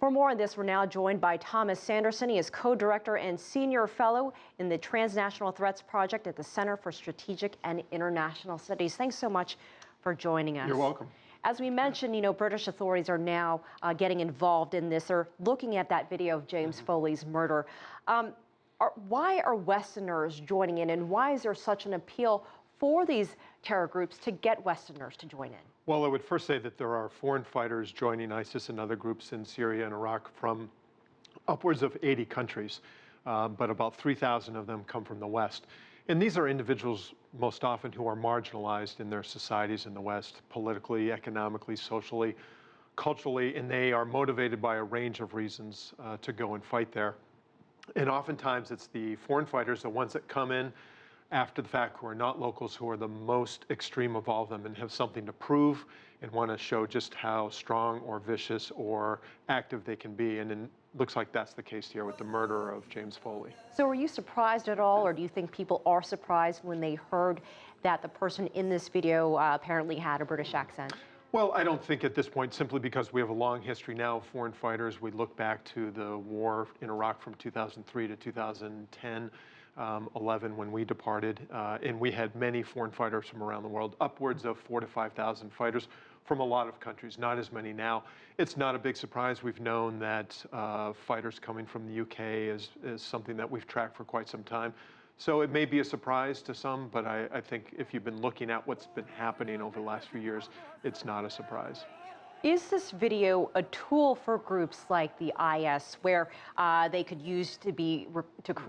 For more on this, we're now joined by Thomas Sanderson. He is co-director and senior fellow in the Transnational Threats Project at the Center for Strategic and International Studies. Thanks so much for joining us. You're welcome. As we mentioned, British authorities are now getting involved in this. They're looking at that video of James Foley's murder. Why are Westerners joining in, and why is there such an appeal for these terror groups to get Westerners to join in? Well, I would first say that there are foreign fighters joining ISIS and other groups in Syria and Iraq from upwards of 80 countries, but about 3,000 of them come from the West. And these are individuals most often who are marginalized in their societies in the West, politically, economically, socially, culturally, and they are motivated by a range of reasons to go and fight there. And oftentimes it's the foreign fighters, the ones that come in after the fact, who are not locals, who are the most extreme of all of them and have something to prove and want to show just how strong or vicious or active they can be. And it looks like that's the case here with the murder of James Foley. So were you surprised at all, or do you think people are surprised when they heard that the person in this video apparently had a British accent? Well, I don't think at this point, simply because we have a long history now of foreign fighters. We look back to the war in Iraq from 2003 to 2010. 11 when we departed, and we had many foreign fighters from around the world, upwards of 4,000 to 5,000 fighters from a lot of countries, not as many now. It's not a big surprise. We've known that fighters coming from the UK is something that we've tracked for quite some time. So it may be a surprise to some, but I think if you've been looking at what's been happening over the last few years, it's not a surprise. Is this video a tool for groups like the IS where they could use to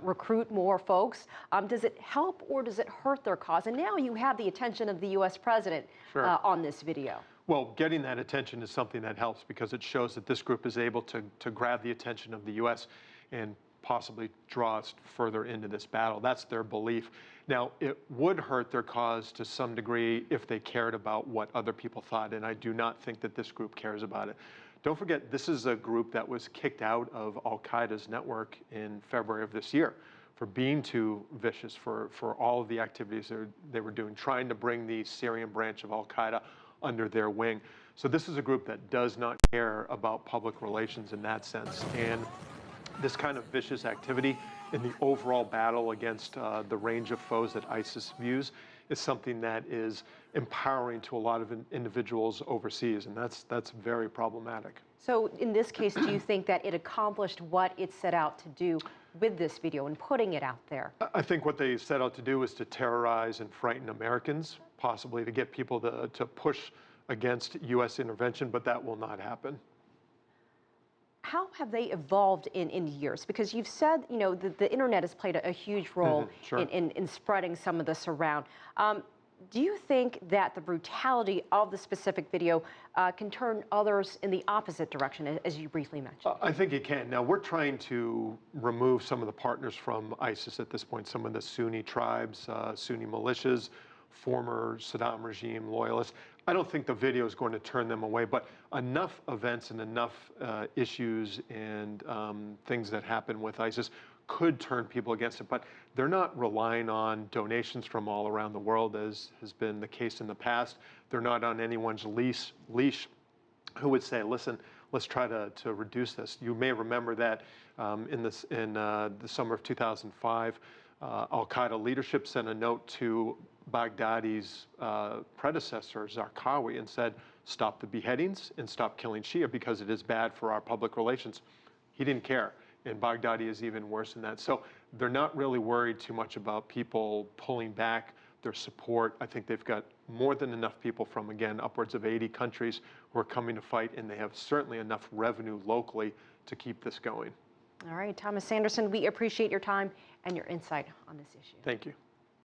recruit more folks? Does it help or does it hurt their cause? And now you have the attention of the U.S. president on this video. Well, getting that attention is something that helps because it shows that this group is able to grab the attention of the U.S. and possibly draw us further into this battle. That's their belief. Now, it would hurt their cause to some degree if they cared about what other people thought, and I do not think that this group cares about it. Don't forget, this is a group that was kicked out of Al-Qaeda's network in February of this year for being too vicious, for all of the activities they were doing, trying to bring the Syrian branch of Al-Qaeda under their wing. So this is a group that does not care about public relations in that sense. And this kind of vicious activity in the overall battle against the range of foes that ISIS views is something that is empowering to a lot of individuals overseas, and that's very problematic. So in this case, do you think that it accomplished what it set out to do with this video and putting it out there? I think what they set out to do is to terrorize and frighten Americans, possibly to get people to push against U.S. intervention, but that will not happen. How have they evolved in years? Because you've said, the internet has played a huge role in spreading some of this around. Do you think that the brutality of the specific video can turn others in the opposite direction, as you briefly mentioned? I think it can. Now, we're trying to remove some of the partners from ISIS at this point, some of the Sunni tribes, Sunni militias, former Saddam regime loyalists. I don't think the video is going to turn them away, but enough events and enough issues and things that happen with ISIS could turn people against it. But they're not relying on donations from all around the world, as has been the case in the past. They're not on anyone's leash who would say, listen, let's try to reduce this. You may remember that in the summer of 2005, Al-Qaeda leadership sent a note to Baghdadi's predecessor, Zarqawi, and said, stop the beheadings and stop killing Shia because it is bad for our public relations. He didn't care, and Baghdadi is even worse than that. So they're not really worried too much about people pulling back their support. I think they've got more than enough people from, again, upwards of 80 countries who are coming to fight, and they have certainly enough revenue locally to keep this going. All right, Thomas Sanderson, we appreciate your time and your insight on this issue. Thank you.